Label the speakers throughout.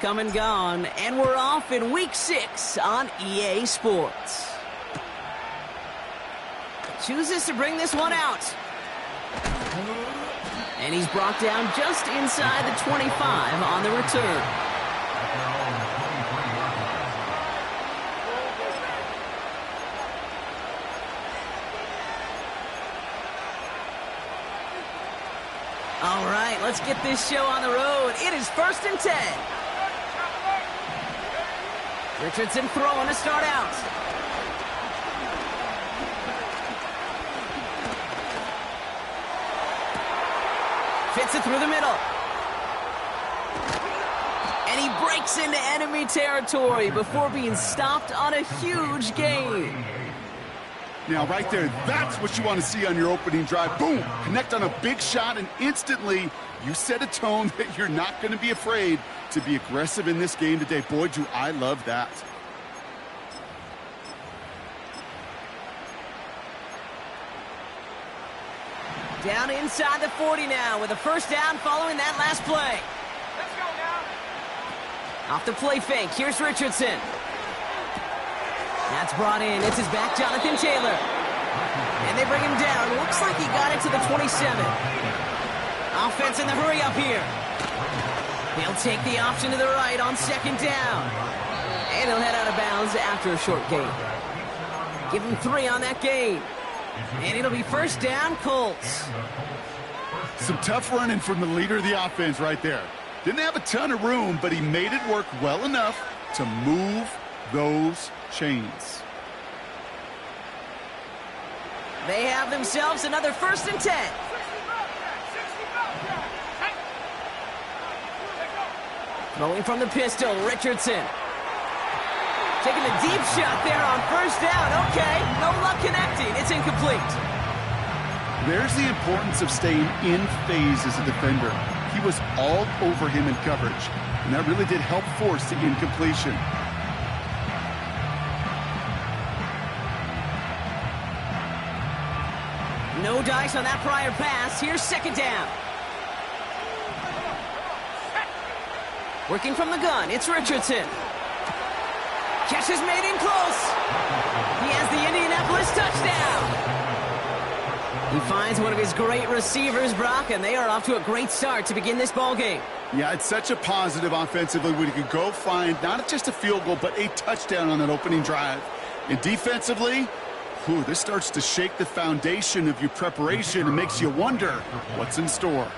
Speaker 1: come and gone, and we're off in Week 6 on EA Sports. Chooses to bring this one out. And he's brought down just inside the 25 on the return. All right, let's get this show on the road. It is 1st and 10. Richardson throwing to start out. Fits it through the middle. And he breaks into enemy territory before being stopped on a huge gain.
Speaker 2: Now, right there, that's what you want to see on your opening drive. Boom! Connect on a big shot, and instantly you set a tone that you're not going to be afraid to be aggressive in this game today. Boy, do I love that.
Speaker 1: Down inside the 40 now with a first down following that last play.
Speaker 3: Let's go now.
Speaker 1: Off the play fake, here's Richardson. That's brought in. It's his back, Jonathan Taylor. And they bring him down. Looks like he got it to the 27. Offense in the hurry up here. He'll take the option to the right on 2nd down. And he'll head out of bounds after a short gain. Give him 3 on that gain. And it'll be 1st down, Colts.
Speaker 2: Some tough running from the leader of the offense right there. Didn't have a ton of room, but he made it work well enough to move those chains.
Speaker 1: They have themselves another 1st and 10. Throwing from the pistol, Richardson. Taking a deep shot there on 1st down. Okay, no luck connecting. It's incomplete.
Speaker 2: There's the importance of staying in phase as a defender. He was all over him in coverage, and that really did help force the incompletion.
Speaker 1: No dice on that prior pass. Here's 2nd down. Working from the gun, it's Richardson. Catch is made in close. He has the Indianapolis touchdown. He finds one of his great receivers, Brock, and they are off to a great start to begin this ballgame.
Speaker 2: Yeah, it's such a positive offensively when you can go find not just a field goal, but a touchdown on that opening drive. And defensively, this starts to shake the foundation of your preparation and makes you wonder what's in store.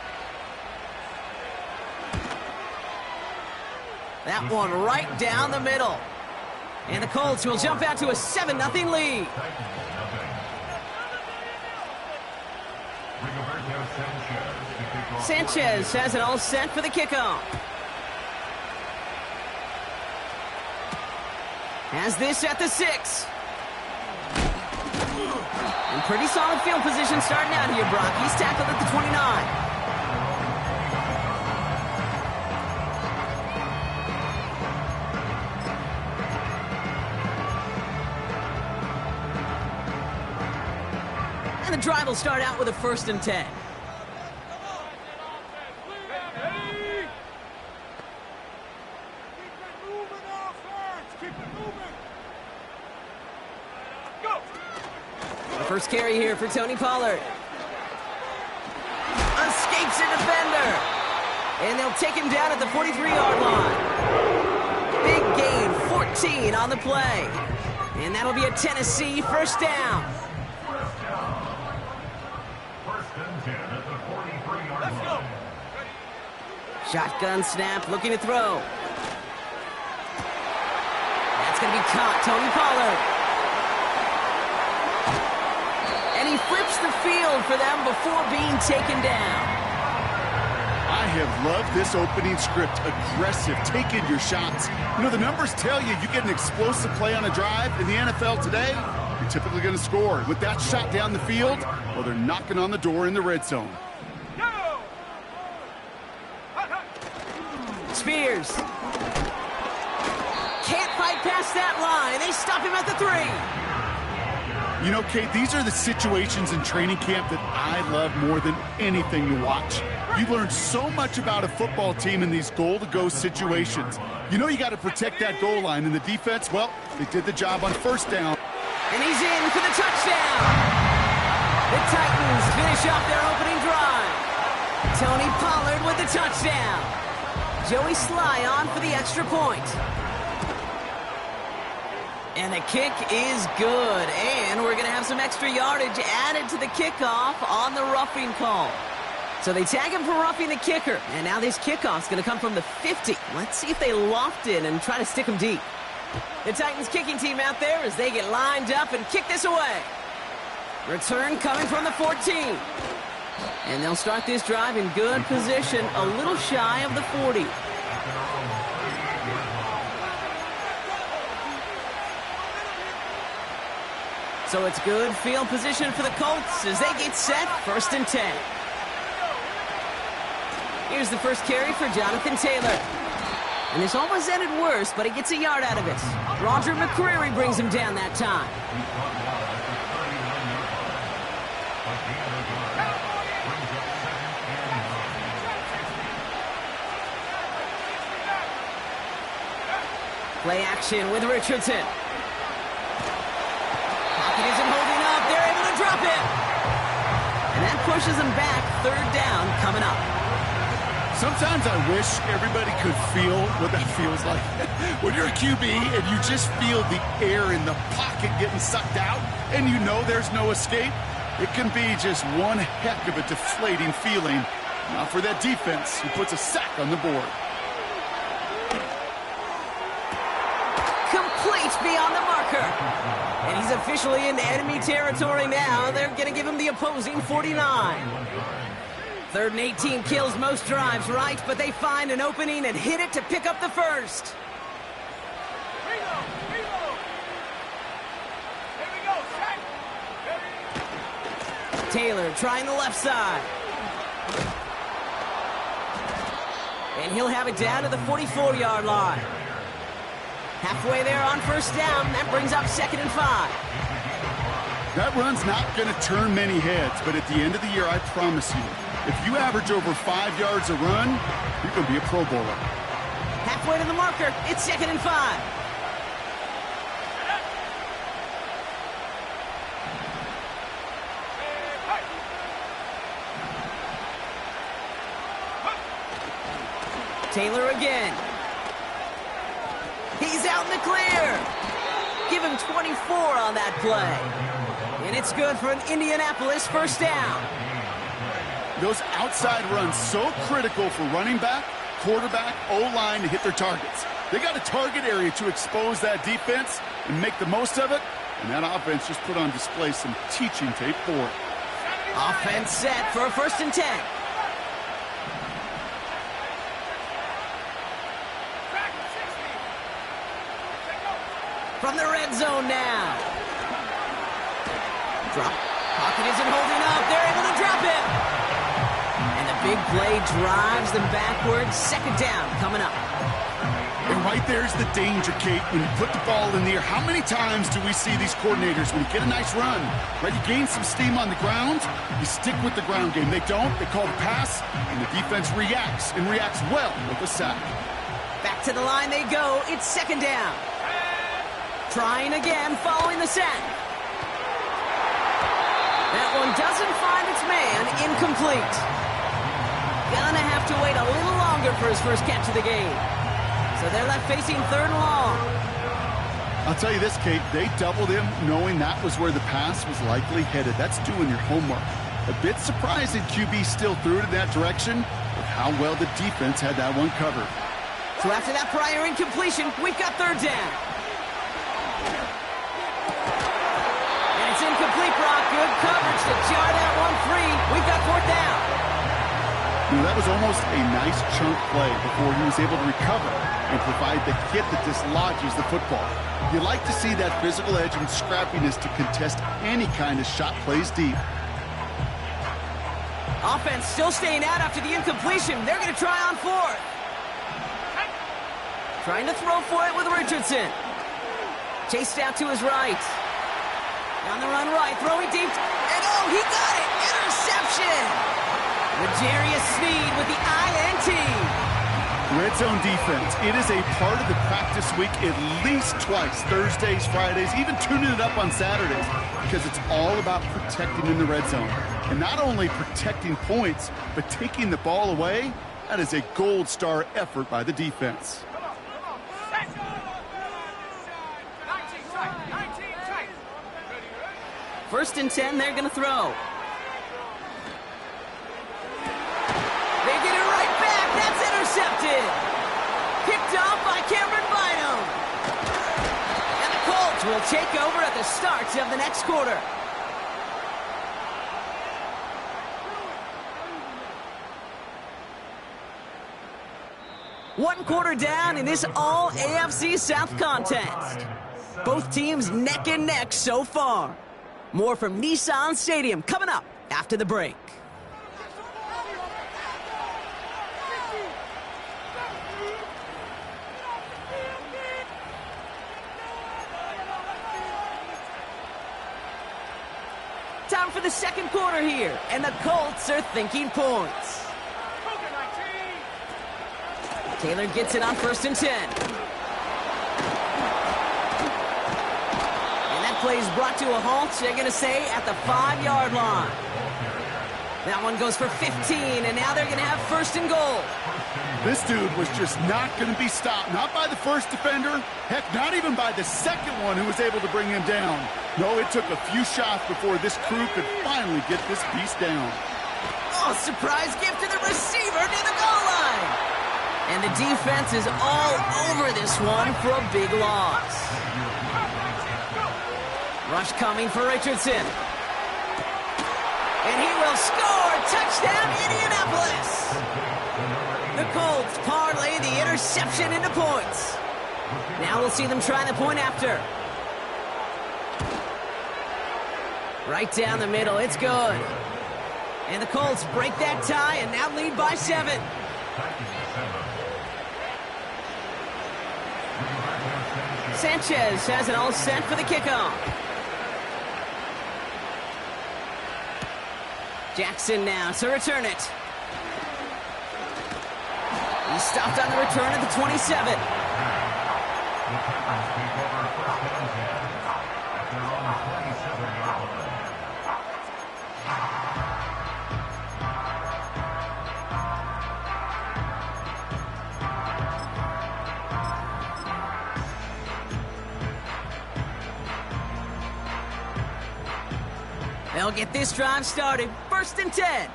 Speaker 1: That one right down the middle. And the Colts will jump out to a 7-0 lead. Sanchez has it all set for the kickoff. Has this at the 6. In pretty solid field position starting out here, Brock. He's tackled at the 29. And the drive will start out with a 1st and 10. First carry here for Tony Pollard. Escapes a defender. And they'll take him down at the 43-yard line. Big gain, 14 on the play. And that'll be a Tennessee 1st down. Shotgun snap, looking to throw. That's going to be caught, Tony Pollard. And he flips the field for them before being taken down.
Speaker 2: I have loved this opening script. Aggressive, taking your shots. You know, the numbers tell you get an explosive play on a drive in the NFL today, you're typically going to score. With that shot down the field, well, they're knocking on the door in the red zone.
Speaker 1: Spears. Can't fight past that line. They stop him at the 3.
Speaker 2: You know, Kate, these are the situations in training camp that I love more than anything to watch. You learn so much about a football team in these goal-to-go situations. You know you got to protect that goal line, and the defense, well, they did the job on first down.
Speaker 1: And he's in for the touchdown. The Titans finish off their opening drive. Tony Pollard with the touchdown. Joey Sly on for the extra point. And the kick is good. And we're going to have some extra yardage added to the kickoff on the roughing call. So they tag him for roughing the kicker. And now this kickoff's going to come from the 50. Let's see if they loft in and try to stick him deep. The Titans kicking team out there as they get lined up and kick this away. Return coming from the 14. And they'll start this drive in good position, a little shy of the 40. So it's good field position for the Colts as they get set, 1st and 10. Here's the first carry for Jonathan Taylor. And this almost ended worse, but he gets a yard out of it. Roger McCreary brings him down that time. Play action with Richardson. Pocket isn't holding up. They're able to drop it. And that pushes them back. 3rd down coming up.
Speaker 2: Sometimes I wish everybody could feel what that feels like. When you're a QB and you just feel the air in the pocket getting sucked out and you know there's no escape, it can be just one heck of a deflating feeling. Now for that defense who puts a sack on the board.
Speaker 1: Complete beyond the marker. And he's officially in enemy territory now. They're going to give him the opposing 49. 3rd and 18 kills most drives, right? But they find an opening and hit it to pick up the first. Taylor trying the left side. And he'll have it down to the 44-yard line. Halfway there on 1st down. That brings up 2nd and 5.
Speaker 2: That run's not going to turn many heads, but at the end of the year, I promise you, if you average over 5 yards a run, you're going to be a Pro Bowler.
Speaker 1: Halfway to the marker. It's 2nd and 5. Taylor again. He's out in the clear. Give him 24 on that play. And it's good for an Indianapolis 1st down.
Speaker 2: Those outside runs so critical for running back, quarterback, O-line to hit their targets. They got a target area to expose that defense and make the most of it. And that offense just put on display some teaching tape for it.
Speaker 1: Offense set for a 1st and 10. From the red zone now. Drop. Pocket isn't holding up. They're able to drop it. And the big play drives them backwards. 2nd down coming up.
Speaker 2: And right there's the danger, Kate. When you put the ball in the air, how many times do we see these coordinators, when you get a nice run, right, you gain some steam on the ground, you stick with the ground game. They don't. They call the pass, and the defense reacts, and reacts well with a sack.
Speaker 1: Back to the line they go. It's 2nd down. Trying again following the sack. That one doesn't find its man. Incomplete. Gonna have to wait a little longer for his first catch of the game. So they're left facing 3rd and long.
Speaker 2: I'll tell you this, Kate, they doubled him knowing that was where the pass was likely headed. That's doing your homework. A bit surprising QB still threw it in that direction, but how well the defense had that one covered.
Speaker 1: So after that prior incompletion, we've got 3rd down. And it's incomplete, Brock. Good coverage to jar that one free. We've got 4th down.
Speaker 2: You know, that was almost a nice chunk play before he was able to recover and provide the hit that dislodges the football. You like to see that physical edge and scrappiness to contest any kind of shot plays deep.
Speaker 1: Offense still staying out after the incompletion. They're going to try on 4th. Trying to throw for it with Richardson. Chased out to his right. On the run right, throwing deep, and oh, he got it! Interception! L'Jarius Sneed with the INT.
Speaker 2: Red zone defense. It is a part of the practice week at least twice, Thursdays, Fridays, even tuning it up on Saturdays, because it's all about protecting in the red zone. And not only protecting points, but taking the ball away. That is a gold star effort by the defense.
Speaker 1: First and 10, they're going to throw. They get it right back. That's intercepted. Picked off by Cameron Bynum. And the Colts will take over at the start of the next quarter. One quarter down in this all AFC South contest. Both teams neck and neck so far. More from Nissan Stadium coming up after the break. Time for the second quarter here, and the Colts are thinking points. Taylor gets it on first and 10. And that play is brought to a halt, they're going to say, at the 5-yard line. That one goes for 15, and now they're going to have first and goal.
Speaker 2: This dude was just not going to be stopped. Not by the first defender. Heck, not even by the second one who was able to bring him down. No, it took a few shots before this crew could finally get this beast down.
Speaker 1: Oh, surprise gift to the receiver near the goal line. And the defense is all over this one for a big loss. Rush coming for Richardson. And he will score! Touchdown, Indianapolis! The Colts parlay the interception into points. Now we'll see them try the point after. Right down the middle, it's good. And the Colts break that tie and now lead by 7. Sanchez has it all set for the kickoff. Jackson now to return it. He stopped on the return at the 27. They'll get this drive started. First and 10.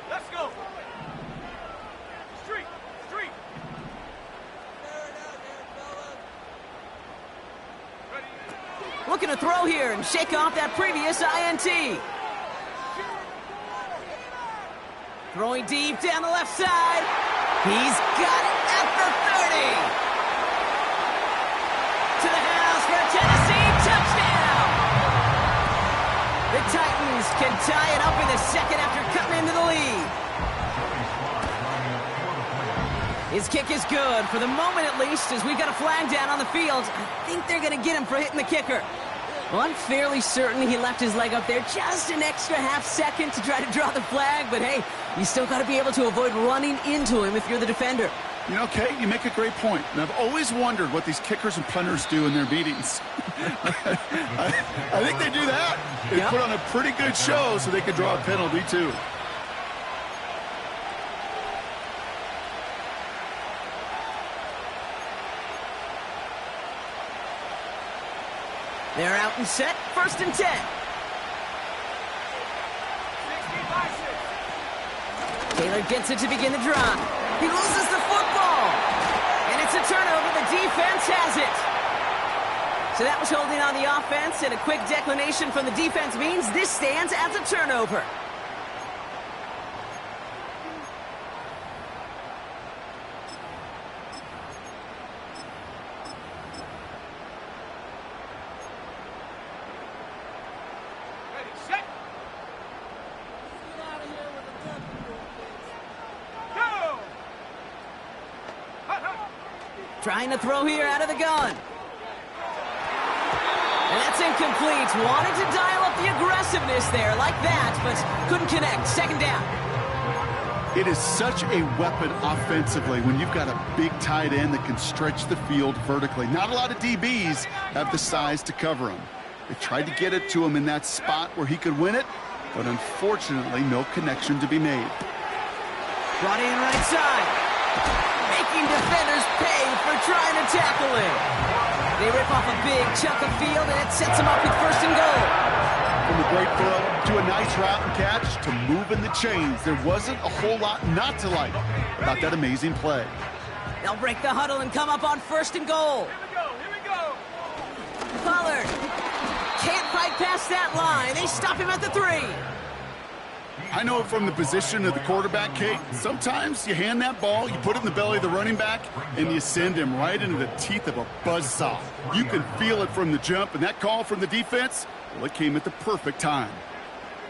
Speaker 3: Let's go. Street.
Speaker 1: Looking to throw here and shake off that previous INT. Throwing deep down the left side. He's got it at the 30. To the house for a Tennessee touchdown. The Titans can tie it up in the second after cutting into the lead. His kick is good, for the moment at least, as we've got a flag down on the field. I think they're going to get him for hitting the kicker. Well, I'm fairly certain he left his leg up there just an extra half second to try to draw the flag, but hey, you still got to be able to avoid running into him if you're the defender.
Speaker 2: You know, Kate, you make a great point. And I've always wondered what these kickers and punters do in their meetings. I think they do that. They put on a pretty good show so they could draw a penalty, too.
Speaker 1: They're out and set. First and 10. Taylor gets it to begin the drive. He loses the football. And it's a turnover. The defense has it. So that was holding on the offense, and a quick declination from the defense means this stands as a turnover. Trying to throw here out of the gun. And that's incomplete. Wanted to dial up the aggressiveness there like that, but couldn't connect. Second down.
Speaker 2: It is such a weapon offensively when you've got a big tight end that can stretch the field vertically. Not a lot of DBs have the size to cover him. They tried to get it to him in that spot where he could win it, but unfortunately, no connection to be made.
Speaker 1: Brought in right side. Making defenders pay for trying to tackle him. They rip off a big chunk of field, and it sets them up with first and goal.
Speaker 2: From the great throw to a nice route and catch to moving the chains, there wasn't a whole lot not to like about that amazing play.
Speaker 1: They'll break the huddle and come up on first and goal.
Speaker 3: Here we go.
Speaker 1: Pollard can't fight past that line. They stop him at the 3.
Speaker 2: I know it from the position of the quarterback, Kate. Sometimes you hand that ball, you put it in the belly of the running back, and you send him right into the teeth of a buzzsaw. You can feel it from the jump, and that call from the defense, well, it came at the perfect time.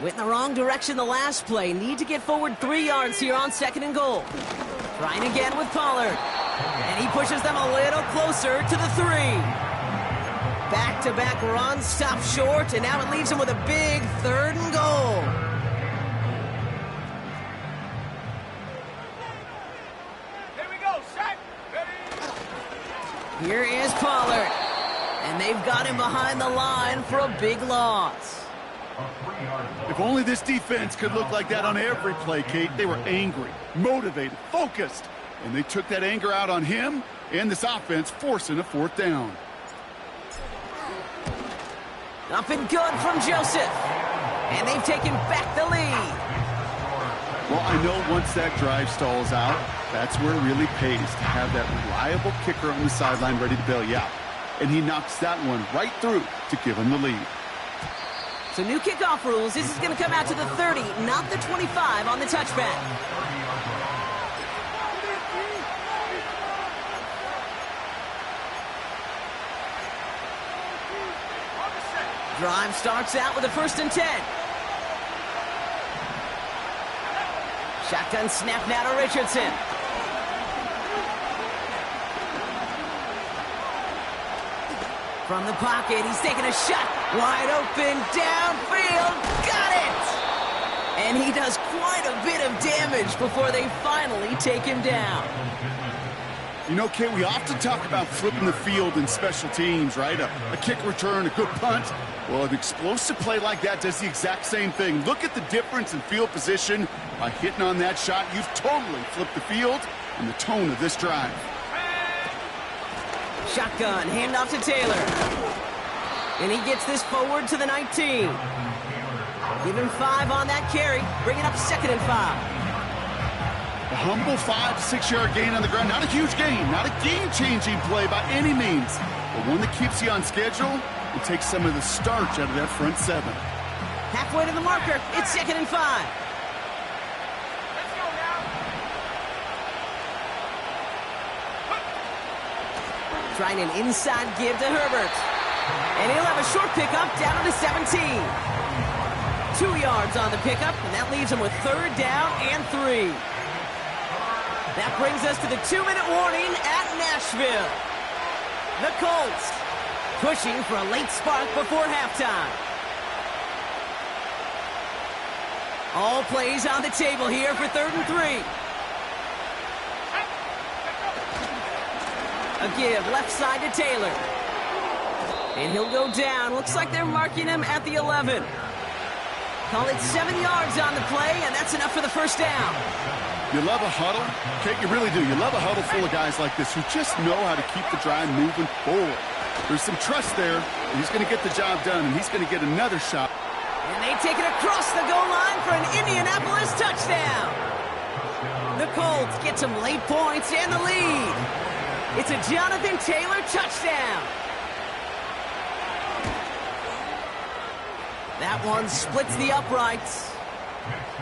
Speaker 1: Went in the wrong direction the last play. Need to get forward 3 yards here on second and goal. Trying again with Pollard. And he pushes them a little closer to the 3. Back-to-back runs, stop short, and now it leaves him with a big third and goal.
Speaker 3: Here we go. Set. Ready.
Speaker 1: Here is Pollard. And they've got him behind the line for a big loss.
Speaker 2: If only this defense could look like that on every play, Kate. They were angry, motivated, focused, and they took that anger out on him and this offense, forcing a fourth down.
Speaker 1: Up and good from Joseph. And they've taken back the lead.
Speaker 2: Well, I know once that drive stalls out, that's where it really pays to have that reliable kicker on the sideline ready to bail you out. And he knocks that one right through to give him the lead.
Speaker 1: So new kickoff rules. This is going to come out to the 30, not the 25 on the touchback. Drive starts out with a 1st and 10. Shotgun snap now to Richardson. From the pocket, he's taking a shot. Wide open, downfield, got it! And he does quite a bit of damage before they finally take him down.
Speaker 2: You know, Kate, we often talk about flipping the field in special teams, right? A kick return, a good punt. Well, an explosive play like that does the exact same thing. Look at the difference in field position. By hitting on that shot, you've totally flipped the field and the tone of this drive.
Speaker 1: Shotgun, handoff to Taylor. And he gets this forward to the 19. Give him 5 on that carry, bringing up 2nd and 5.
Speaker 2: A humble 5 to 6 yard gain on the ground. Not a huge gain, not a game-changing play by any means, but one that keeps you on schedule and takes some of the starch out of that front 7.
Speaker 1: Halfway to the marker, it's 2nd and 5.
Speaker 3: Let's go now.
Speaker 1: Trying an inside give to Herbert. And he'll have a short pickup down to the 17. 2 yards on the pickup, and that leaves him with 3rd down and 3. That brings us to the 2-minute warning at Nashville. The Colts pushing for a late spark before halftime. All plays on the table here for 3rd and 3. A give left side to Taylor. And he'll go down. Looks like they're marking him at the 11. Call it 7 yards on the play, and that's enough for the 1st down.
Speaker 2: You love a huddle? Kate, you really do. You love a huddle full of guys like this who just know how to keep the drive moving forward. There's some trust there, and he's going to get the job done, and he's going to get another shot.
Speaker 1: And they take it across the goal line for an Indianapolis touchdown. The Colts get some late points and the lead. It's a Jonathan Taylor touchdown. That one splits the uprights.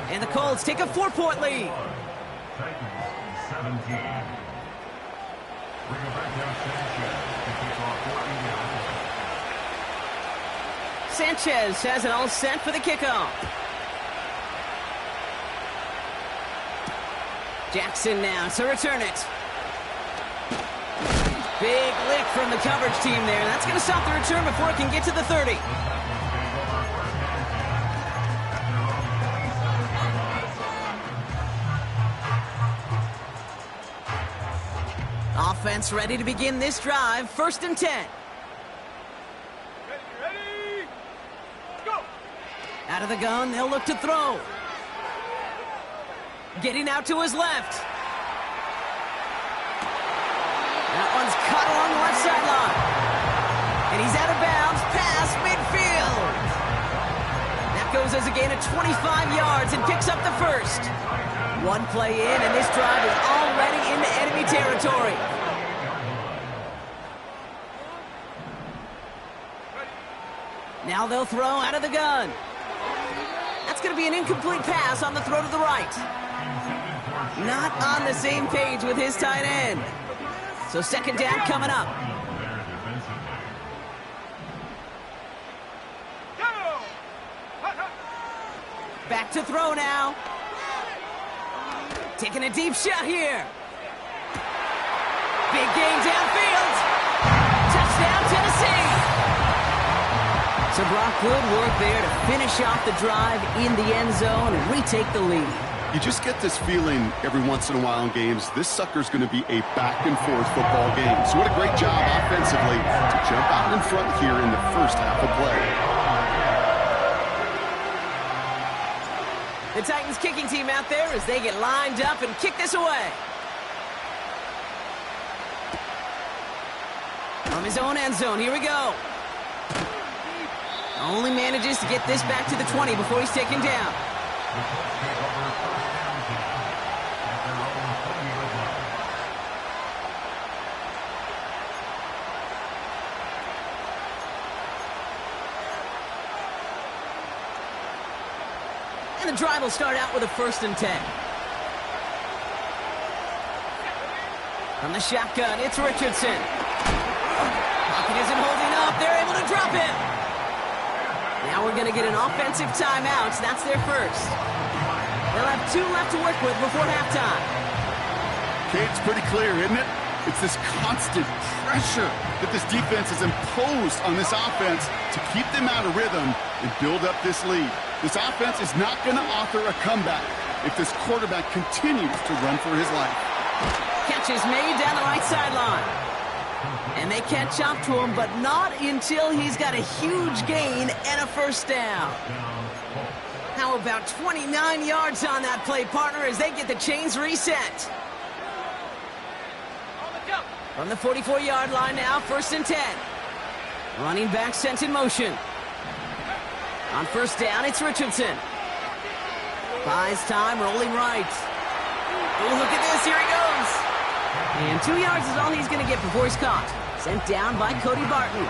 Speaker 1: And the Colts take a 4-point lead. Sanchez has it all set for the kickoff. Jackson now to return it. Big lick from the coverage team there. That's going to stop the return before it can get to the 30. Offense ready to begin this drive. 1st and 10.
Speaker 3: Ready, go!
Speaker 1: Out of the gun, they'll look to throw. Getting out to his left. That one's caught along the left sideline. And he's out of bounds past midfield. That goes as a gain of 25 yards and picks up the first. One play in, and this drive is already into enemy territory. Now they'll throw out of the gun. That's going to be an incomplete pass on the throw to the right. Not on the same page with his tight end. So 2nd down coming up. Back to throw now. Taking a deep shot here. Big gain downfield. Touchdown, Tennessee. So Brock, good work there to finish off the drive in the end zone and retake the lead.
Speaker 2: You just get this feeling every once in a while in games, this sucker's going to be a back-and-forth football game. So what a great job offensively to jump out in front here in the first half of play.
Speaker 1: The Titans kicking team out there as they get lined up and kick this away. From his own end zone, here we go. Only manages to get this back to the 20 before he's taken down. And the drive will start out with a 1st and 10. From the shotgun, it's Richardson. Pocket isn't holding up. They're able to drop it. Now we're going to get an offensive timeout. That's their first. They'll have 2 left to work with before halftime.
Speaker 2: Okay, it's pretty clear, isn't it? It's this constant pressure that this defense has imposed on this offense to keep them out of rhythm and build up this lead. This offense is not going to author a comeback if this quarterback continues to run for his life.
Speaker 1: Catch is made down the right sideline. And they catch up to him, but not until he's got a huge gain and a 1st down. How about 29 yards on that play, partner, as they get the chains reset. From the 44-yard line now, 1st and 10. Running back sent in motion. On 1st down, it's Richardson. Buys time, rolling right. Oh, look at this, here he goes. And 2 yards is all he's going to get before he's caught. Sent down by Cody Barton.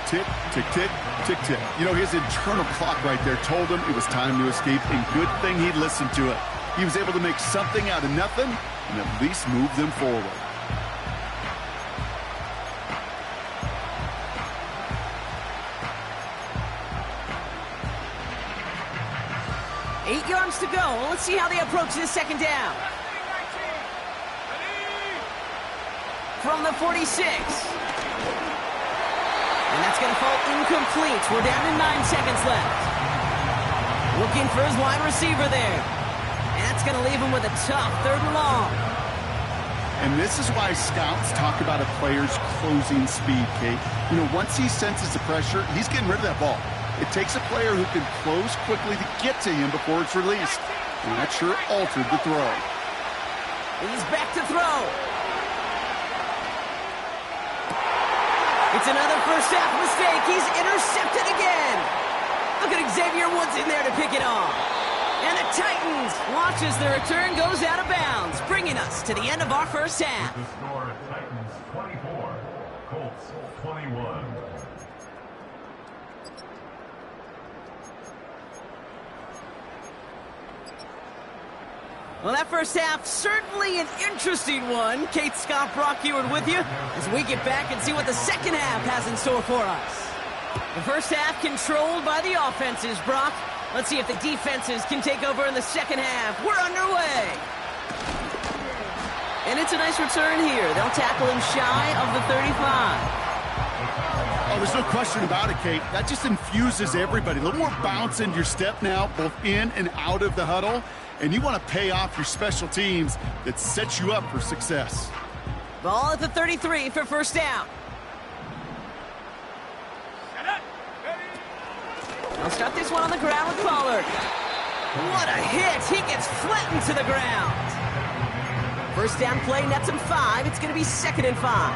Speaker 2: Tick, tick, tick, tick, tick. You know, his internal clock right there told him it was time to escape, and good thing he listened to it. He was able to make something out of nothing and at least move them forward.
Speaker 1: Eight yards to go. Well, let's see how they approach this 2nd down. From the 46. And that's going to fall incomplete. We're down to 9 seconds left. Looking for his wide receiver there. And that's going to leave him with a tough 3rd and long.
Speaker 2: And this is why scouts talk about a player's closing speed, Kate. You know, once he senses the pressure, he's getting rid of that ball. It takes a player who can close quickly to get to him before it's released. And that sure altered the throw.
Speaker 1: He's back to throw. It's another first half mistake. He's intercepted again. Look at Xavier Woods in there to pick it off. And the Titans watch as the return goes out of bounds, bringing us to the end of our first half.
Speaker 4: The score, Titans 24, Colts 21.
Speaker 1: Well, that first half, certainly an interesting one. Kate, Scott, Brock Eward with you as we get back and see what the 2nd half has in store for us. The first half controlled by the offenses, Brock. Let's see if the defenses can take over in the 2nd half. We're underway. And it's a nice return here. They'll tackle him shy of the 35.
Speaker 2: Oh, there's no question about it, Kate. That just infuses everybody. A little more bounce in your step now, both in and out of the huddle. And you want to pay off your special teams that sets you up for success.
Speaker 1: Ball at the 33 for first down. They'll start this one on the ground with Pollard. What a hit! He gets flattened to the ground. First down play nets him 5. It's going to be 2nd and 5.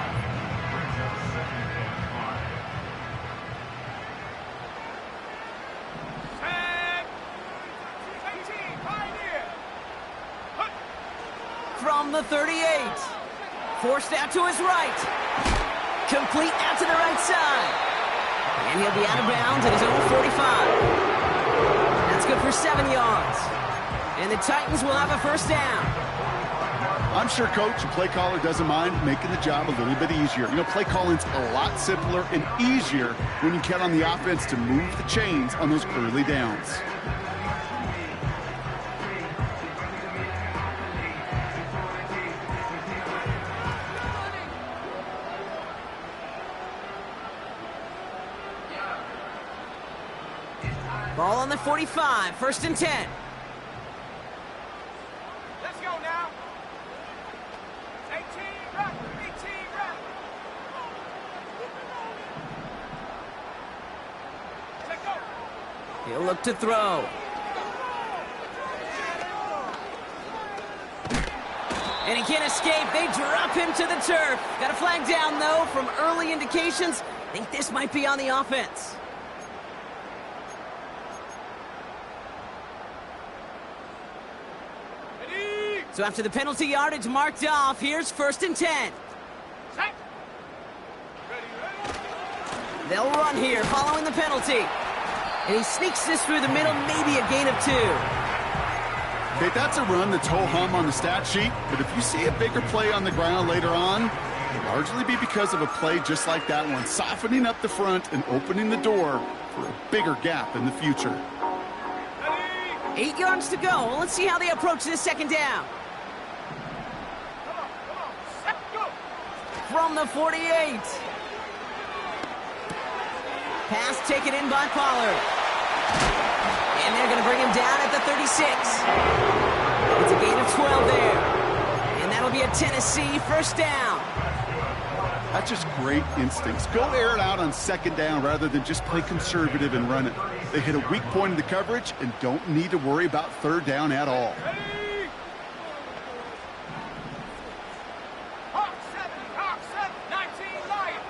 Speaker 1: From the 38. Forced out to his right. Complete out to the right side. And he'll be out of bounds at his own 45. That's good for 7 yards. And the Titans will have a first down.
Speaker 2: I'm sure coach and play caller doesn't mind making the job a little bit easier. You know, play calling's a lot simpler and easier when you count on the offense to move the chains on those early downs.
Speaker 1: Ball on the 45, 1st and 10.
Speaker 3: Let's go now. 18 rep, 18 rep. Let's go.
Speaker 1: He'll look to throw. And he can't escape. They drop him to the turf. Got a flag down, though, from early indications. I think this might be on the offense. So after the penalty yardage marked off, here's 1st and 10.
Speaker 3: Set.
Speaker 1: They'll run here following the penalty. And he sneaks this through the middle, maybe a gain of 2.
Speaker 2: Okay, that's a run that's ho-hum on the stat sheet, but if you see a bigger play on the ground later on, it'll largely be because of a play just like that one, softening up the front and opening the door for a bigger gap in the future.
Speaker 1: 8 yards to go. Let's see how they approach this 2nd down. From the 48. Pass taken in by Pollard. And they're going to bring him down at the 36. It's a gain of 12 there. And that'll be a Tennessee first down.
Speaker 2: That's just great instincts. Go air it out on 2nd down rather than just play conservative and run it. They hit a weak point in the coverage and don't need to worry about 3rd down at all.
Speaker 3: Hawk 7, 19 light.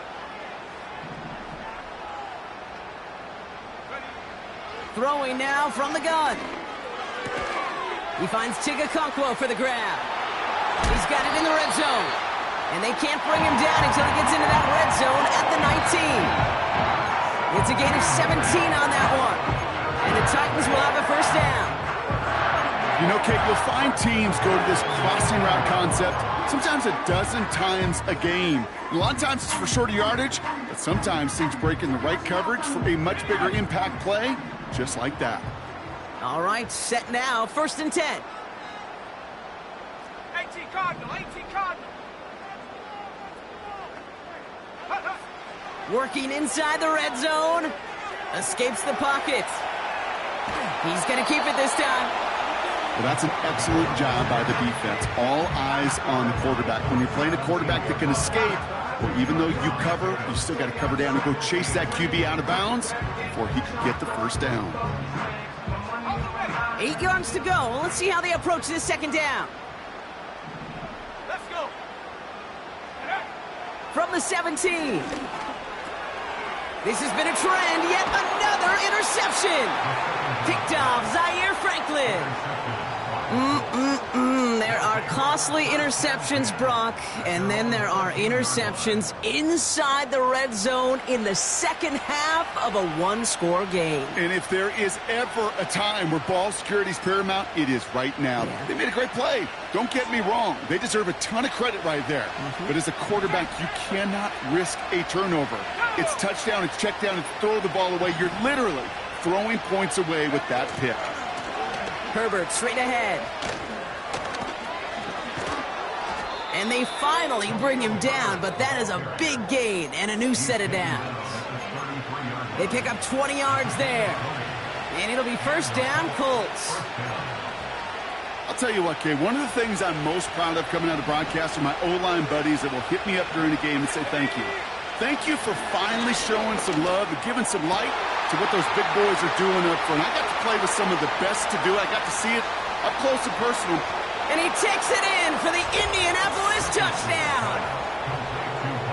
Speaker 1: Throwing now from the gun. He finds Tigakonkwo for the grab. He's got it in the red zone. And they can't bring him down until he gets into that red zone at the 19. It's a gain of 17 on that one. And the Titans will have a first down.
Speaker 2: You know, Kate, you'll find teams go to this crossing route concept sometimes a dozen times a game. A lot of times it's for shorter yardage, but sometimes teams break in the right coverage for a much bigger impact play, just like that.
Speaker 1: All right, set now, 1st and 10.
Speaker 3: 18 Cardinal, 18 Cardinal.
Speaker 1: Working inside the red zone. Escapes the pocket. He's going to keep it this time.
Speaker 2: Well, that's an excellent job by the defense. All eyes on the quarterback. When you're playing a quarterback that can escape, or even though you cover, you still got to cover down and go chase that QB out of bounds before he could get the first down.
Speaker 1: 8 yards to go. Let's see how they approach this 2nd down.
Speaker 3: Let's go.
Speaker 1: From the 17. This has been a trend. Yet another interception. Picked off Zaire Franklin. There are costly interceptions, Brock, and then there are interceptions inside the red zone in the 2nd half of a 1-score game.
Speaker 2: And if there is ever a time where ball security is paramount, it is right now.
Speaker 1: Yeah.
Speaker 2: They made a great play. Don't get me wrong. They deserve a ton of credit right there. But as a quarterback, you cannot risk a turnover. It's touchdown, it's check down, and throw the ball away. You're literally throwing points away with that pick. Herbert
Speaker 1: straight ahead. And they finally bring him down, but that is a big gain and a new set of downs. They pick up 20 yards there. And it'll be first down, Colts.
Speaker 2: I'll tell you what, Kay, one of the things I'm most proud of coming out of broadcast are my O-line buddies that will hit me up during the game and say thank you. Thank you for finally showing some love and giving some light to what those big boys are doing up front. I got to play with some of the best to do it. I got to see it up close and personal.
Speaker 1: And he takes it in for the Indianapolis touchdown.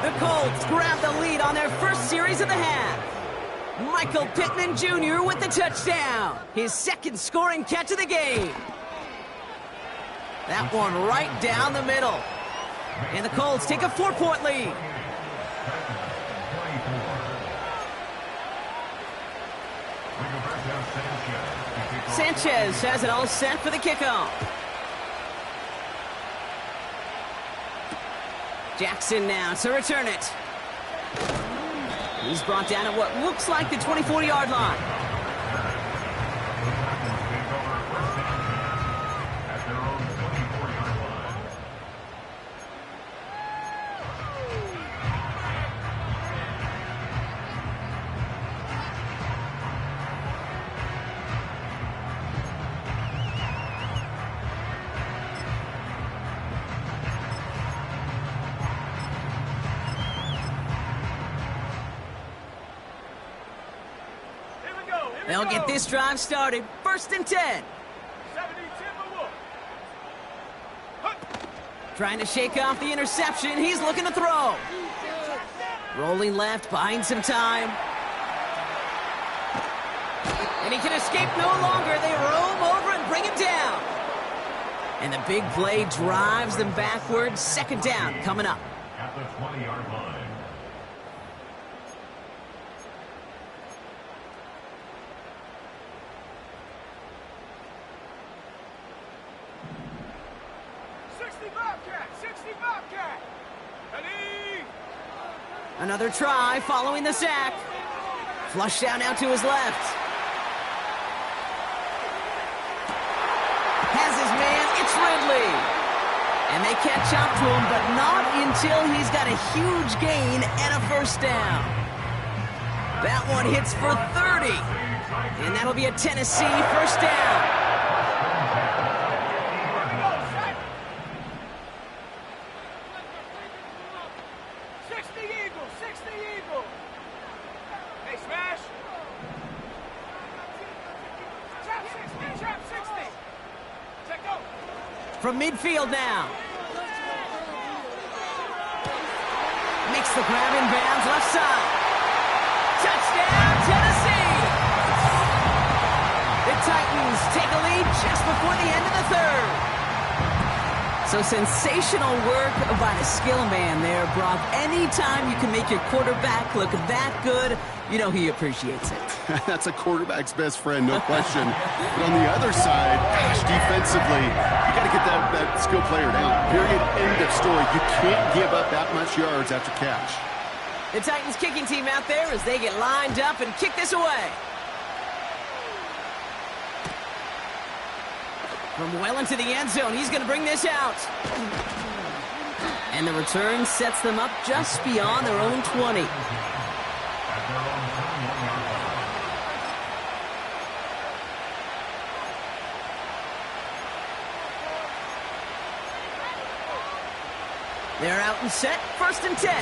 Speaker 1: The Colts grab the lead on their first series of the half. Michael Pittman Jr. with the touchdown. His second scoring catch of the game. That one right down the middle. And the Colts take a 4-point lead. Sanchez has it all set for the kickoff. Jackson now to return it. He's brought down at what looks like the 24-yard line. They'll get this drive started. First and 10.
Speaker 3: 70 Timberwolves.
Speaker 1: Trying to shake off the interception. He's looking to throw. Rolling left, buying some time. And he can escape no longer. They roam over and bring him down. And the big play drives them backwards. Second down coming up.
Speaker 4: At the 20-yard line.
Speaker 1: Another try following the sack. Flush down now to his left. Has his man, it's Ridley. And they catch up to him, but not until he's got a huge gain and a first down. That one hits for 30. And that'll be a Tennessee first down.
Speaker 3: 60 Eagles. Hey, smash. Trap 60. Check go.
Speaker 1: From midfield now. Makes the grab in bounds, left side. Touchdown, Tennessee! The Titans take a lead just before the end of the third. So sensational work by the skill man there, Brock. Anytime you can make your quarterback look that good, you know he appreciates it.
Speaker 2: That's a quarterback's best friend, no question. But on the other side, gosh, defensively, you got to get that skill player down. Period. End of story. You can't give up that much yards after catch.
Speaker 1: The Titans kicking team out there as they get lined up and kick this away. From well into the end zone, he's going to bring this out. And the return sets them up just beyond their own 20. They're out and set, first and 10.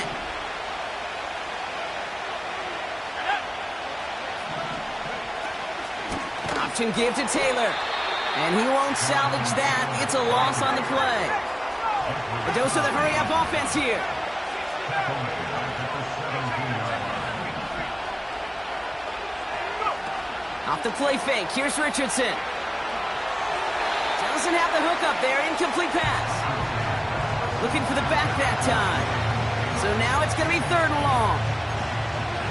Speaker 1: Option give to Taylor. And he won't salvage that. It's a loss on the play. A dose of the hurry-up offense here. Off the play fake. Here's Richardson. Doesn't have the hook up there. Incomplete pass. Looking for the back that time. So now it's going to be third and long.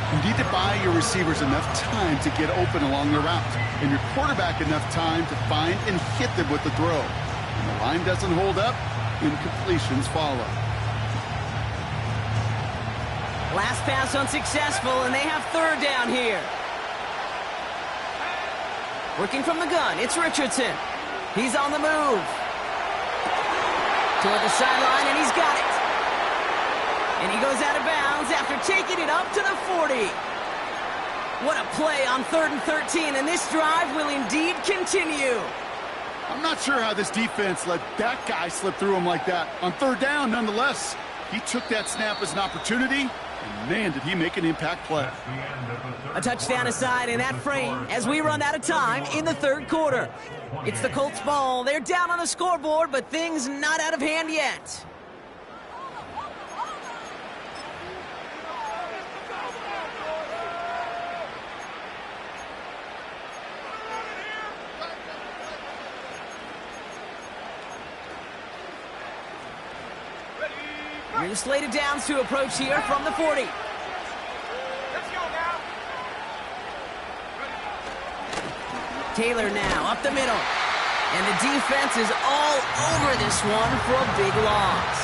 Speaker 2: You need to buy your receivers enough time to get open along their route, and your quarterback enough time to find and hit them with the throw. When the line doesn't hold up, incompletions follow.
Speaker 1: Last pass unsuccessful, and they have third down here. Working from the gun, it's Richardson. He's on the move. Toward the sideline, and he's got it. And he goes out of bounds after taking it up to the 40. What a play on 3rd and 13, and this drive will indeed continue.
Speaker 2: I'm not sure how this defense let that guy slip through him like that. On 3rd down, nonetheless, he took that snap as an opportunity, and man, did he make an impact play.
Speaker 1: A touchdown aside in that frame as we run out of time in the 3rd quarter. It's the Colts ball. They're down on the scoreboard, but things not out of hand yet. New slated downs to approach here from the 40.
Speaker 3: Let's go now.
Speaker 1: Taylor now up the middle. And the defense is all over this one for a big loss.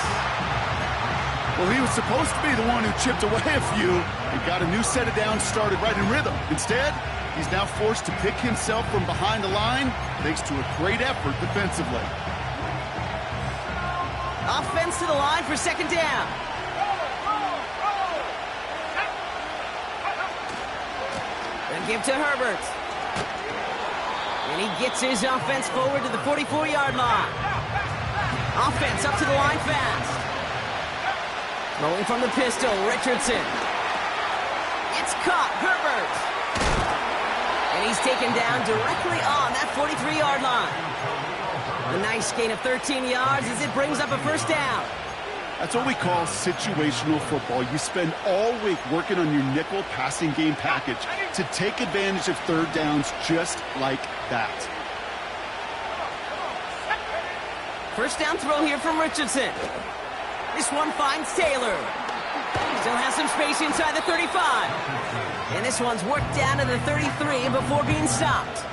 Speaker 2: Well, he was supposed to be the one who chipped away a few and got a new set of downs started right in rhythm. Instead, he's now forced to pick himself from behind the line thanks to a great effort defensively.
Speaker 1: Offense to the line for 2nd down. And give to Herbert. And he gets his offense forward to the 44-yard line. Offense up to the line fast. Rolling from the pistol, Richardson. It's caught, Herbert. And he's taken down directly on that 43-yard line. A nice gain of 13 yards as it brings up a 1st down.
Speaker 2: That's what we call situational football. You spend all week working on your nickel passing game package to take advantage of 3rd downs just like that.
Speaker 1: 1st down throw here from Richardson. This one finds Taylor. Still has some space inside the 35. And this one's worked down to the 33 before being stopped.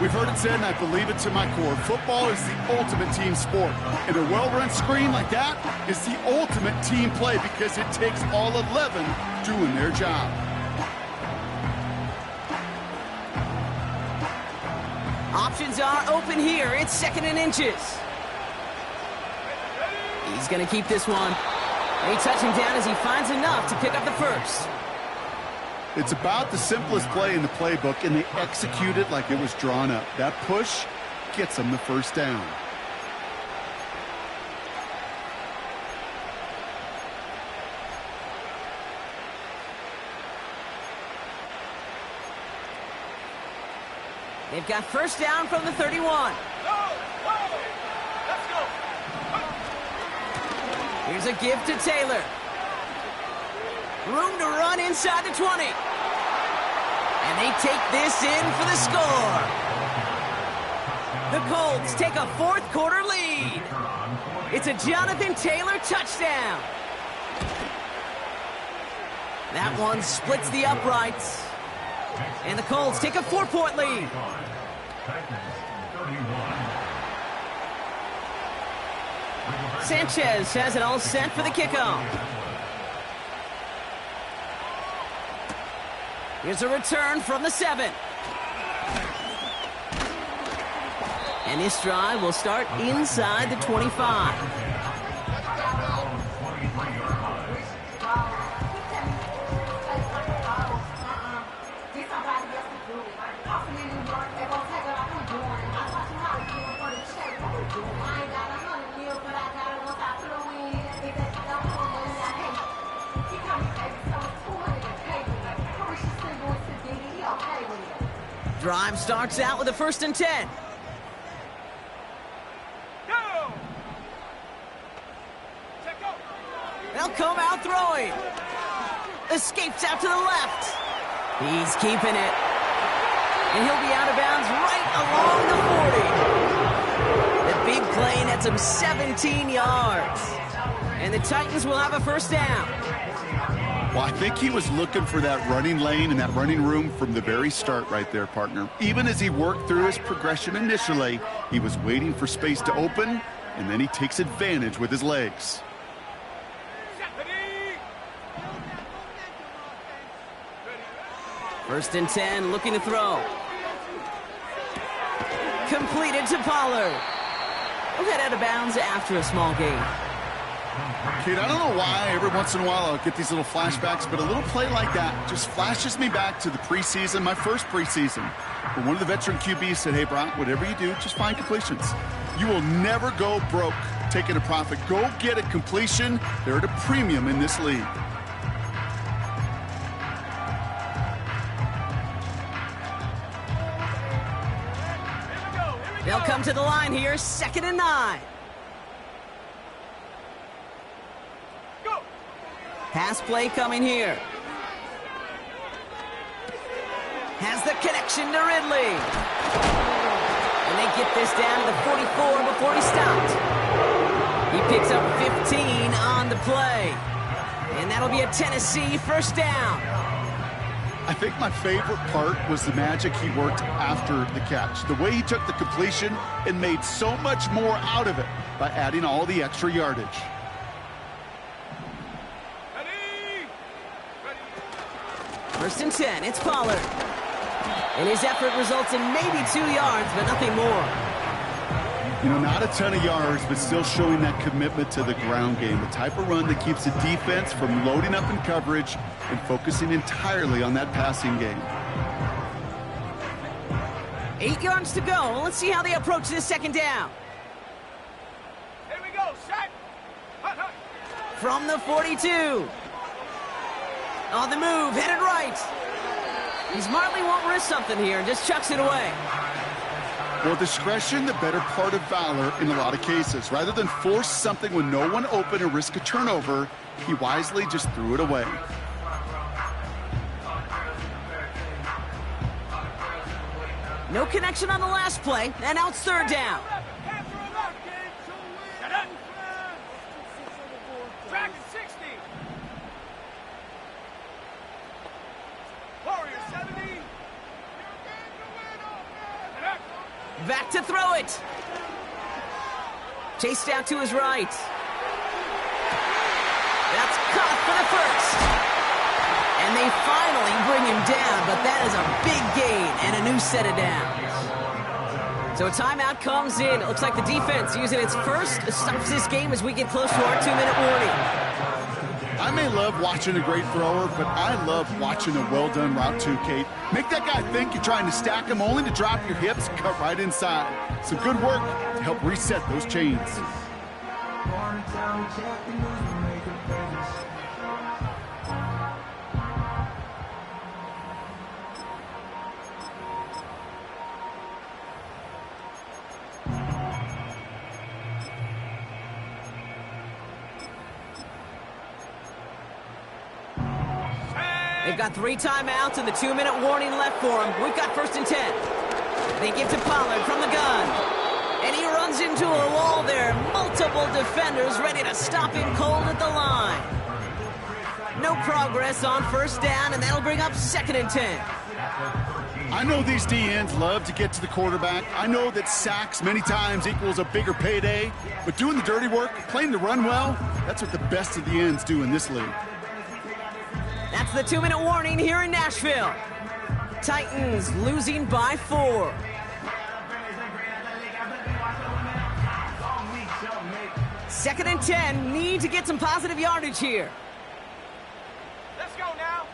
Speaker 2: We've heard it said, and I believe it to my core, football is the ultimate team sport. And a well-run screen like that is the ultimate team play because it takes all 11 doing their job.
Speaker 1: Options are open here. It's 2nd and inches. He's going to keep this one. They touch him down as he finds enough to pick up the 1st.
Speaker 2: It's about the simplest play in the playbook, and they execute it like it was drawn up. That push gets them the 1st down.
Speaker 1: They've got 1st down from the 31.
Speaker 3: Let's go.
Speaker 1: Here's a give to Taylor. Room to run inside the 20. And they take this in for the score. The Colts take a 4th quarter lead. It's a Jonathan Taylor touchdown. That one splits the uprights. And the Colts take a 4-point lead. Sanchez has it all set for the kickoff. Here's a return from the 7. And this drive will start inside the 25. Drive starts out with a 1st and 10.
Speaker 3: Go!
Speaker 1: They'll come out throwing. Escapes out to the left. He's keeping it. And he'll be out of bounds right along the 40. The big play nets him 17 yards. And the Titans will have a 1st down.
Speaker 2: Well, I think he was looking for that running lane and that running room from the very start right there, partner. Even as he worked through his progression initially, he was waiting for space to open, and then he takes advantage with his legs.
Speaker 1: 1st and 10, looking to throw. Completed to Pollard. will head out of bounds after a small gain.
Speaker 2: Kate, I don't know why every once in a while I'll get these little flashbacks, but a little play like that just flashes me back to the preseason, my first preseason, where one of the veteran QBs said, hey, Brock, whatever you do, just find completions. You will never go broke taking a profit. Go get a completion. They're at a premium in this league.
Speaker 1: They'll come to the line here, 2nd and 9.
Speaker 3: Go.
Speaker 1: Pass play coming here. Has the connection to Ridley. And they get this down to the 44 before he stopped. He picks up 15 on the play. And that'll be a Tennessee first down.
Speaker 2: I think my favorite part was the magic he worked after the catch. The way he took the completion and made so much more out of it by adding all the extra yardage.
Speaker 3: Ready.
Speaker 1: 1st and 10, it's Pollard. And his effort results in maybe 2 yards, but nothing more.
Speaker 2: You know, not a ton of yards, but still showing that commitment to the ground game. The type of run that keeps the defense from loading up in coverage and focusing entirely on that passing game.
Speaker 1: 8 yards to go. Let's see how they approach this 2nd down.
Speaker 3: Here we go. Set. Hut, hut.
Speaker 1: From the 42. On the move, headed right. He smartly won't risk something here and just chucks it away.
Speaker 2: Well, discretion, the better part of valor in a lot of cases. Rather than force something when no one open and risk a turnover, he wisely just threw it away.
Speaker 1: No connection on the last play, and now it's 3rd down.
Speaker 3: Set up. Track at 60. Warrior 70. Set up.
Speaker 1: Back to throw it. Chased out to his right. That's caught for the first. And they finally bring him down, but that is a big gain and a new set of downs. So a timeout comes in. It looks like the defense using its first stops this game as we get close to our 2-minute warning.
Speaker 2: I may love watching a great thrower, but I love watching a well-done route too, Kate. Make that guy think you're trying to stack him only to drop your hips, cut right inside. Some good work to help reset those chains.
Speaker 1: They've got 3 timeouts and the 2-minute warning left for them. We've got 1st and 10. They give to Pollard from the gun. And he runs into a wall there. Multiple defenders ready to stop him cold at the line. No progress on 1st down, and that'll bring up 2nd and 10.
Speaker 2: I know these DNs love to get to the quarterback. I know that sacks many times equals a bigger payday. But doing the dirty work, playing the run well, that's what the best of the ends do in this league.
Speaker 1: That's the 2-minute warning here in Nashville. Titans losing by 4. Second and 10, need to get some positive yardage here.
Speaker 3: Let's go now.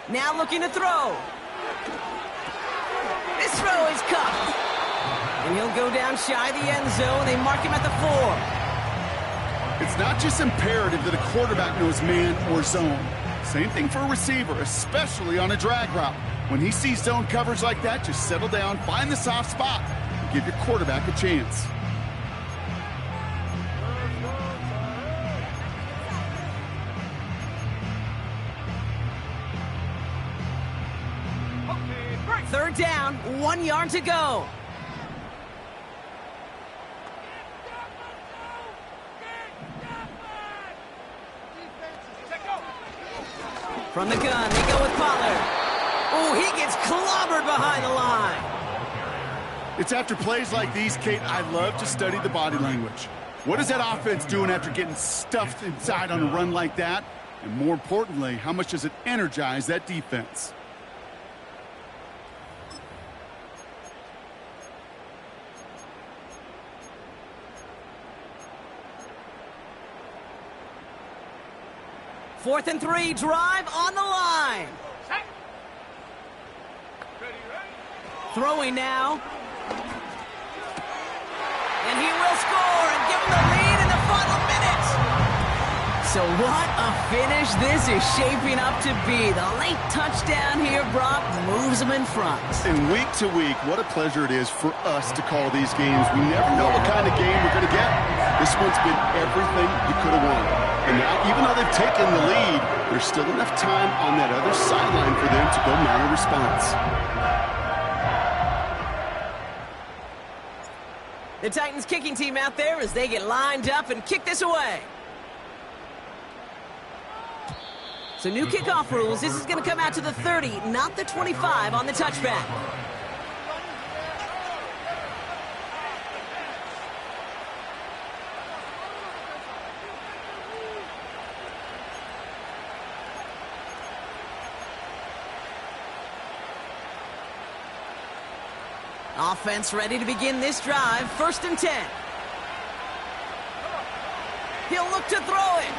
Speaker 1: Now looking to throw. This throw is caught. And he'll go down shy of the end zone. They mark him at the 4.
Speaker 2: It's not just imperative that a quarterback knows man or zone. Same thing for a receiver, especially on a drag route. When he sees zone coverage like that, just settle down, find the soft spot, and give your quarterback a chance.
Speaker 1: Third down, 1 yard to go. From the gun, they go with Pollard. Oh, he gets clobbered behind the line.
Speaker 2: It's after plays like these, Kate, I love to study the body language. What is that offense doing after getting stuffed inside on a run like that? And more importantly, how much does it energize that defense?
Speaker 1: Fourth and 3, drive on the line.
Speaker 3: Set. Ready.
Speaker 1: Throwing now. And he will score and give him the lead in the final minute. So what a finish this is shaping up to be. The late touchdown here, Brock, moves him in front.
Speaker 2: And week to week, what a pleasure it is for us to call these games. We never know what kind of game we're going to get. This one's been everything you could have wanted. And now, even though they've taken the lead, there's still enough time on that other sideline for them to go mount a response.
Speaker 1: The Titans kicking team out there as they get lined up and kick this away. So new kickoff rules. This is going to come out to the 30, not the 25 on the touchback. Offense ready to begin this drive. 1st and 10. He'll look to throw it.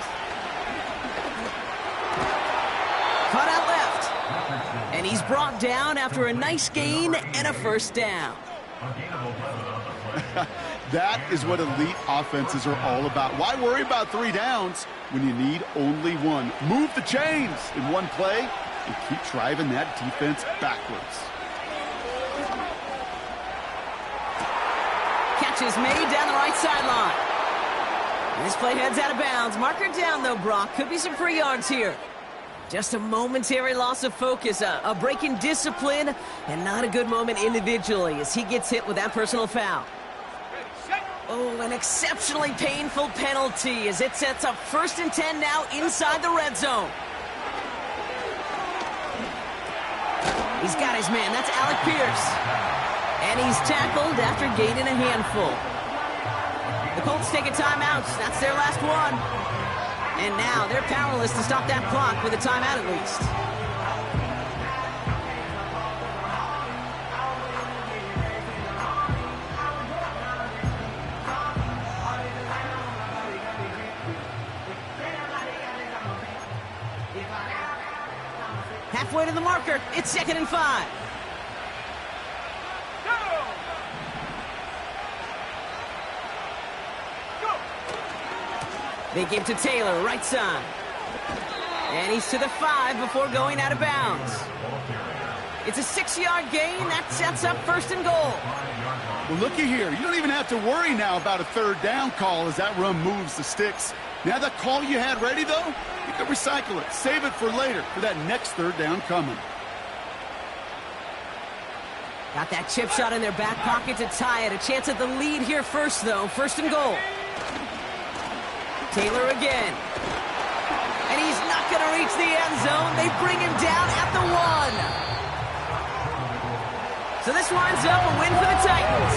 Speaker 1: Cut out left. And he's brought down after a nice gain and a 1st down.
Speaker 2: That is what elite offenses are all about. Why worry about 3 downs when you need only 1? Move the chains in one play and keep driving that defense backwards.
Speaker 1: Catch is made down the right sideline. And this play heads out of bounds. Marker down, though, Brock. Could be some free yards here. Just a momentary loss of focus, a break in discipline, and not a good moment individually as he gets hit with that personal foul. Oh, an exceptionally painful penalty as it sets up 1st and 10 now inside the red zone. He's got his man. That's Alec Pierce. And he's tackled after gaining a handful. The Colts take a timeout. That's their last one. And now they're powerless to stop that clock with a timeout at least. Halfway to the marker. It's 2nd and 5. They give to Taylor, right side. And he's to the 5 before going out of bounds. It's a 6-yard gain. That sets up 1st and goal.
Speaker 2: Well, looky here. You don't even have to worry now about a 3rd down call as that run moves the sticks. Now that call you had ready, though, you can recycle it. Save it for later for that next 3rd down coming.
Speaker 1: Got that chip shot in their back pocket to tie it. A chance at the lead here first, though. 1st and goal. Taylor again. And he's not going to reach the end zone. They bring him down at the 1. So this winds up a win for the Titans.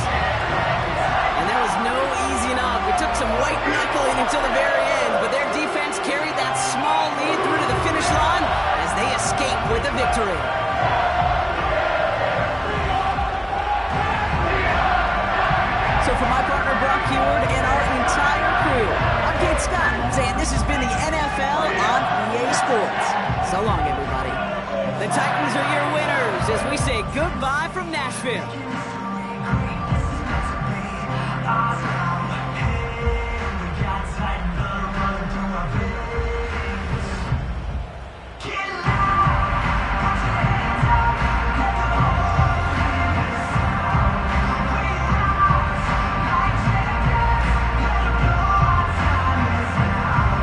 Speaker 1: And there was no easing up. It took some white knuckling until the very end, but their defense carried that small lead through to the finish line as they escape with a victory. So for my partner Brock Heward and our entire crew, I'm Kate Scott saying this has been the NFL on EA Sports. So long, everybody. The Titans are your winners as we say goodbye from Nashville.